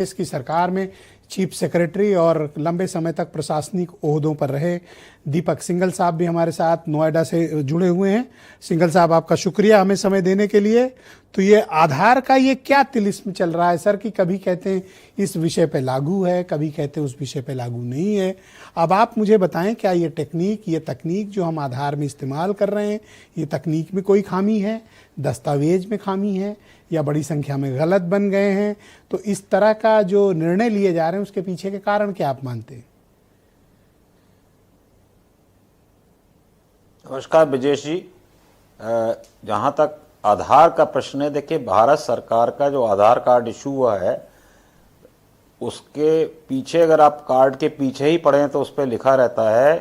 देश की सरकार में चीफ सेक्रेटरी और लंबे समय तक प्रशासनिक ओहदों पर रहे दीपक सिंघल साहब भी हमारे साथ नोएडा से जुड़े हुए हैं। सिंघल साहब, आपका शुक्रिया हमें समय देने के लिए। तो ये आधार का ये क्या तिलिस्म चल रहा है सर, कि कभी कहते हैं इस विषय पे लागू है, कभी कहते हैं उस विषय पे लागू नहीं है। अब आप मुझे बताएं, क्या ये तकनीक जो हम आधार में इस्तेमाल कर रहे हैं, ये तकनीक में कोई खामी है, दस्तावेज में खामी है, या बड़ी संख्या में गलत बन गए हैं? तो इस तरह का जो निर्णय लिए जा रहे हैं उसके पीछे के कारण क्या आप मानते हैं? नमस्कार ब्रजेश जी। जहाँ तक आधार का प्रश्न है, देखिए भारत सरकार का जो आधार कार्ड इशू हुआ है उसके पीछे अगर आप कार्ड के पीछे ही पढ़ें तो उस पर लिखा रहता है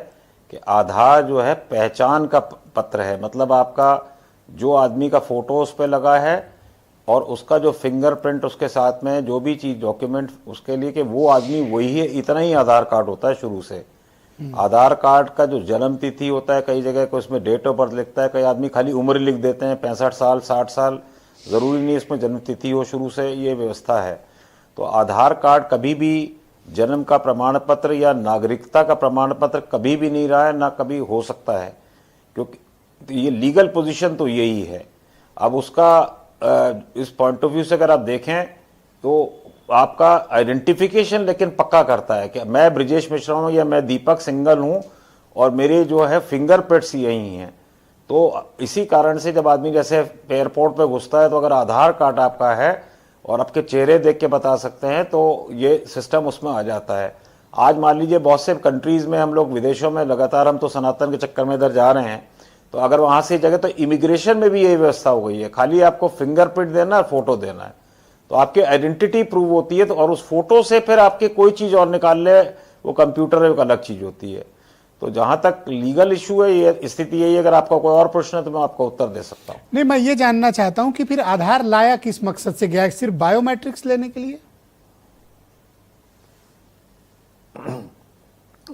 कि आधार जो है पहचान का पत्र है। मतलब आपका जो आदमी का फोटो उस पर लगा है और उसका जो फिंगरप्रिंट उसके साथ में जो भी चीज डॉक्यूमेंट उसके लिए कि वो आदमी वही है, इतना ही आधार कार्ड होता है शुरू से। आधार कार्ड का जो जन्म तिथि होता है, कई जगह को इसमें डेट ऑफ बर्थ लिखता है, कई आदमी खाली उम्र लिख देते हैं 65 साल 60 साल, जरूरी नहीं इसमें जन्म तिथि हो, शुरू से ये व्यवस्था है। तो आधार कार्ड कभी भी जन्म का प्रमाण पत्र या नागरिकता का प्रमाण पत्र कभी भी नहीं रहा है, ना कभी हो सकता है, क्योंकि ये लीगल पोजीशन तो यही है। अब उसका इस पॉइंट ऑफ व्यू से अगर आप देखें तो आपका आइडेंटिफिकेशन लेकिन पक्का करता है कि मैं ब्रजेश मिश्रा हूं या मैं दीपक सिंघल हूं और मेरे जो है फिंगरप्रिंट्स यही हैं। तो इसी कारण से जब आदमी जैसे एयरपोर्ट पे घुसता है तो अगर आधार कार्ड आपका है और आपके चेहरे देख के बता सकते हैं तो ये सिस्टम उसमें आ जाता है। आज मान लीजिए बहुत से कंट्रीज में हम लोग विदेशों में लगातार, हम तो सनातन के चक्कर में इधर जा रहे हैं, तो अगर वहां से जगह तो इमिग्रेशन में भी यही व्यवस्था हो गई है, खाली आपको फिंगरप्रिंट देना है, फोटो देना है, तो आपकी आइडेंटिटी प्रूव होती है। तो और उस फोटो से फिर आपके कोई चीज और निकाल ले, वो कंप्यूटर है, वो अलग चीज होती है। तो जहां तक लीगल इशू है, ये स्थिति यही है। अगर आपका कोई और प्रश्न है तो मैं आपका उत्तर दे सकता हूं। नहीं, मैं ये जानना चाहता हूं कि फिर आधार लाया किस मकसद से गया है? सिर्फ बायोमेट्रिक्स लेने के लिए?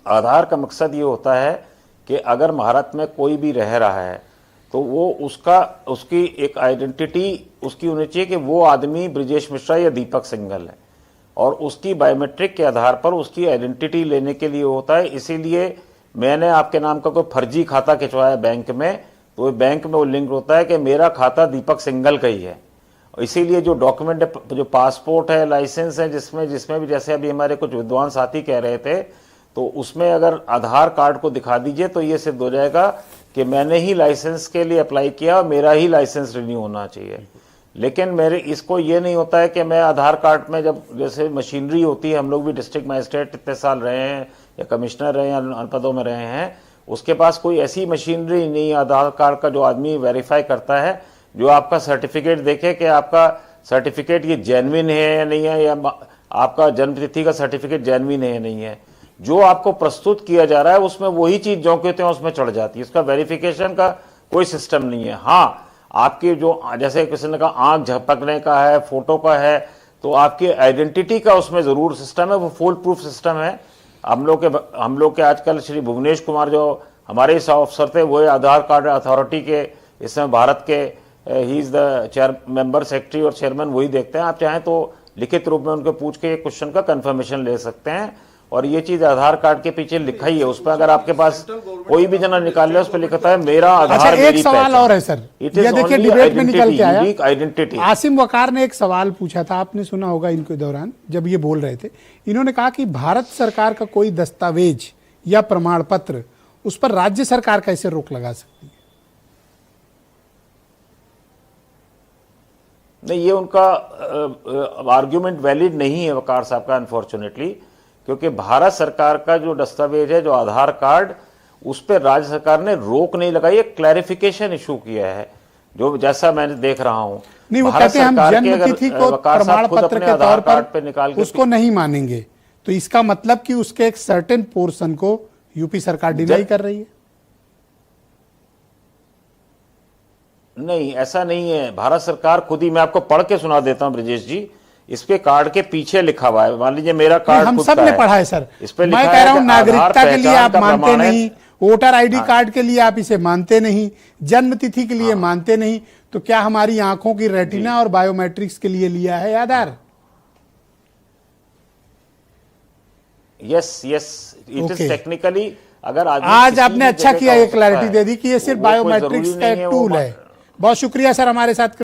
आधार का मकसद ये होता है कि अगर भारत में कोई भी रह रहा है तो वो उसकी एक आइडेंटिटी उसकी होनी चाहिए कि वो आदमी ब्रजेश मिश्रा या दीपक सिंघल है, और उसकी बायोमेट्रिक के आधार पर उसकी आइडेंटिटी लेने के लिए होता है। इसीलिए मैंने आपके नाम का कोई फर्जी खाता खिंचवाया बैंक में, तो बैंक में वो लिंक होता है कि मेरा खाता दीपक सिंघल का ही है। इसीलिए जो डॉक्यूमेंट है, जो पासपोर्ट है, लाइसेंस है, जिसमें भी जैसे अभी हमारे कुछ विद्वान साथी कह रहे थे, तो उसमें अगर आधार कार्ड को दिखा दीजिए तो ये सिद्ध हो जाएगा कि मैंने ही लाइसेंस के लिए अप्लाई किया और मेरा ही लाइसेंस रिन्यू होना चाहिए। लेकिन मेरे इसको ये नहीं होता है कि मैं आधार कार्ड में, जब जैसे मशीनरी होती है, हम लोग भी डिस्ट्रिक्ट मजिस्ट्रेट इतने साल रहे हैं या कमिश्नर रहे हैं या अन्य पदों में रहे हैं, उसके पास कोई ऐसी मशीनरी नहीं आधार कार्ड का जो आदमी वेरीफाई करता है, जो आपका सर्टिफिकेट देखे कि आपका सर्टिफिकेट ये जेन्युइन है या नहीं है, या आपका जन्मतिथि का सर्टिफिकेट जेन्युइन है या नहीं है। जो आपको प्रस्तुत किया जा रहा है उसमें वही चीज जो कहते हैं उसमें चढ़ जाती है। इसका वेरिफिकेशन का कोई सिस्टम नहीं है। हाँ, आपके जो जैसे किसी ने कहा आंख झपकने का है, फोटो का है, तो आपकी आइडेंटिटी का उसमें जरूर सिस्टम है, वो फुल प्रूफ सिस्टम है। हम लोग के आजकल श्री भुवनेश कुमार जो हमारे इस अफसर थे, वो आधार कार्ड अथॉरिटी के इसमें भारत के he is the member secretary और चेयरमैन वही देखते हैं। आप चाहें तो लिखित रूप में उनको पूछ के क्वेश्चन का कंफर्मेशन ले सकते हैं। और ये चीज आधार कार्ड के पीछे लिखा ही है, उस पर अगर आपके पास कोई भी जना निकाल ले, उस पर लिखा है मेरा आधार। अच्छा, एक सवाल और है सर, ये देखिए डिबेट में निकल के आया। आइडेंटिटी। आसिम वकार ने एक सवाल पूछा था, आपने सुना होगा इनके दौरान जब ये बोल रहे थे, इन्होंने कहा कि भारत सरकार का कोई दस्तावेज या प्रमाण पत्र, उस पर राज्य सरकार कैसे रोक लगा सकती है? नहीं, ये उनका आर्ग्यूमेंट वैलिड नहीं है वकार साहब का, अनफॉर्चुनेटली, क्योंकि भारत सरकार का जो दस्तावेज है, जो आधार कार्ड, उस पर राज्य सरकार ने रोक नहीं लगाई, एक क्लैरिफिकेशन इशू किया है, जो जैसा मैंने देख रहा हूं। नहीं, वो कहते हैं हम जन्मतिथि को प्रमाण पत्र के तौर पर निकाल के उसको नहीं मानेंगे, तो इसका मतलब कि उसके एक सर्टेन पोर्शन को यूपी सरकार डिनाई कर रही है। नहीं, ऐसा नहीं है। भारत सरकार खुद ही, मैं आपको पढ़ के सुना देता हूं ब्रजेश जी, इसके कार्ड के पीछे लिखा हुआ है। मान लीजिए मेरा कार्ड हम सब ने पढ़ा है सर, इस पे मैं कह रहा हूं नागरिकता के लिए आप मानते नहीं, वोटर आईडी कार्ड के लिए आप इसे मानते नहीं, जन्मतिथि के लिए मानते नहीं, तो क्या हमारी आंखों की रेटिना और बायोमेट्रिक्स के लिए लिया है आधार? Yes yes, it is Okay. Technically अगर आदमी आज किसी आपने भी अच्छा जगह किया का ये हो सकता क्लैरिटी है, दे दी कि ये तो सिर्फ वो कोई बायोमेट्रिक्स जरूरी का नहीं एक है वो टूल है। बहुत शुक्रिया सर हमारे साथ